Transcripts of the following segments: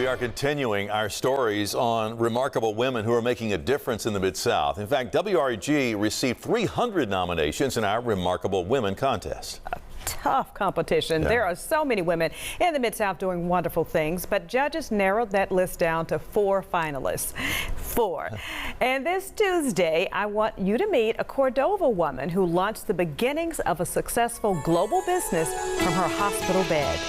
We are continuing our stories on remarkable women who are making a difference in the Mid-South. In fact, WREG received 300 nominations in our Remarkable Women contest. Tough competition. Yeah. There are so many women in the Mid-South doing wonderful things, but judges narrowed that list down to 4 finalists. 4. And this Tuesday, I want you to meet a Cordova woman who launched the beginnings of a successful global business from her hospital bed.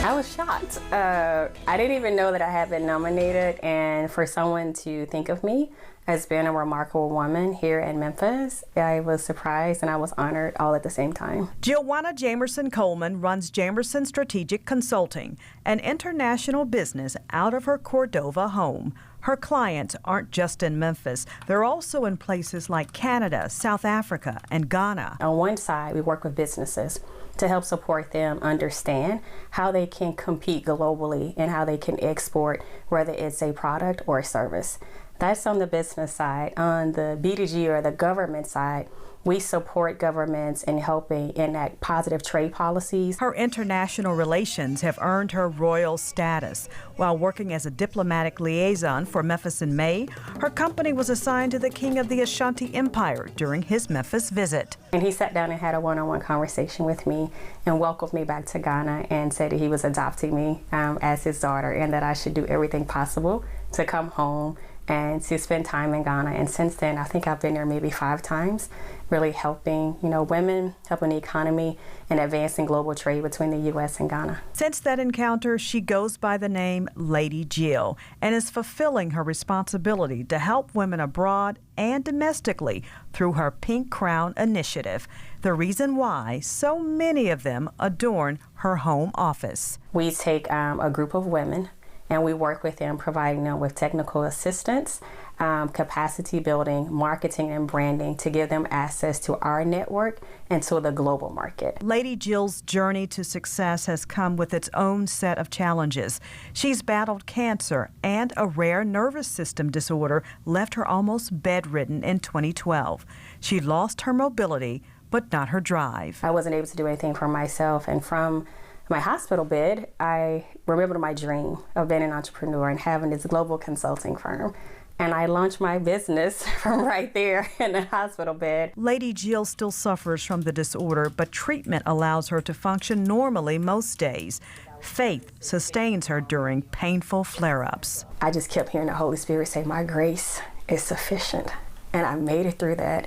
I was shocked. I didn't even know that I had been nominated, and for someone to think of me as being a remarkable woman here in Memphis, I was surprised and I was honored all at the same time. Joanna Jamerson Coleman runs Jamerson Strategic Consulting, an international business out of her Cordova home. Her clients aren't just in Memphis. They're also in places like Canada, South Africa, and Ghana. On one side, we work with businesses to help support them understand how they can compete globally and how they can export, whether it's a product or a service. That's on the business side. On the B2G or the government side, we support governments in helping enact positive trade policies. Her international relations have earned her royal status. While working as a diplomatic liaison for Memphis in May, her company was assigned to the King of the Ashanti Empire during his Memphis visit. And he sat down and had a one-on-one conversation with me and welcomed me back to Ghana and said that he was adopting me as his daughter and that I should do everything possible to come home and to spend time in Ghana. And since then, I think I've been there maybe 5 times, really helping, women, helping the economy, and advancing global trade between the U.S. and Ghana. Since that encounter, she goes by the name Lady Jill and is fulfilling her responsibility to help women abroad and domestically through her Pink Crown initiative. The reason why so many of them adorn her home office. We take a group of women and we work with them, providing them with technical assistance, capacity building, marketing, and branding to give them access to our network and to the global market. Lady Jill's journey to success has come with its own set of challenges. She's battled cancer, and a rare nervous system disorder left her almost bedridden in 2012. She lost her mobility, but not her drive. I wasn't able to do anything for myself, and from my hospital bed, I remembered my dream of being an entrepreneur and having this global consulting firm. And I launched my business from right there in the hospital bed. Lady Jill still suffers from the disorder, but treatment allows her to function normally most days. Faith sustains her during painful flare-ups. I just kept hearing the Holy Spirit say, "My grace is sufficient." And I made it through that.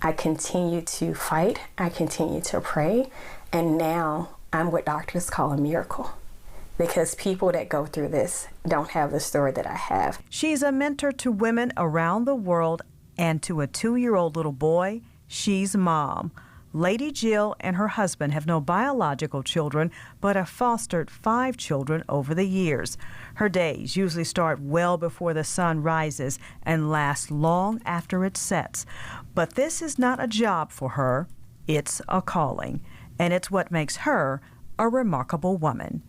I continued to fight. I continued to pray. And now I'm what doctors call a miracle, because people that go through this don't have the story that I have. She's a mentor to women around the world, and to a 2-year-old little boy, she's mom. Lady Jill and her husband have no biological children, but have fostered 5 children over the years. Her days usually start well before the sun rises and last long after it sets. But this is not a job for her, it's a calling. And it's what makes her a remarkable woman.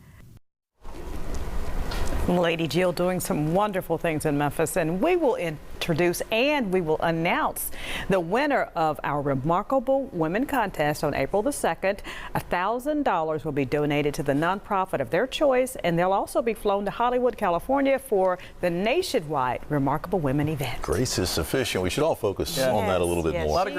Lady Jill doing some wonderful things in Memphis, and we will introduce and we will announce the winner of our Remarkable Women contest on April the 2nd. $1,000 will be donated to the nonprofit of their choice, and they'll also be flown to Hollywood, California for the nationwide Remarkable Women event. Grace is sufficient. We should all focus on that a little bit more.